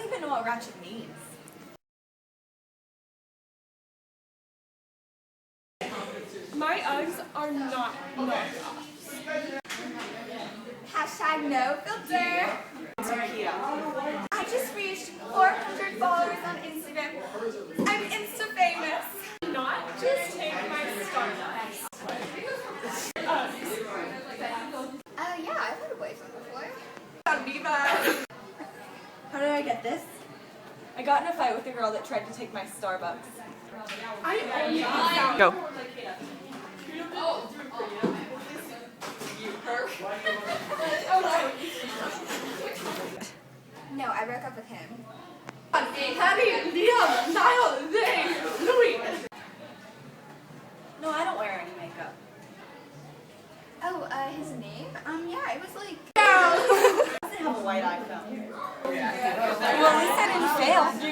even know what ratchet means. My Uggs are not knockoffs. Hashtag no filter. I just reached 400 followers on Instagram. I'm Insta famous. Not just take my Starbucks. Yeah, I've had a boyfriend before. How did I get this? I got in a fight with a girl that tried to take my Starbucks. Go. No, I broke up with him. No, I don't wear any makeup. Oh, his name? Yeah, it was like... I doesn't have a white iPhone. Well, at least I didn't fail.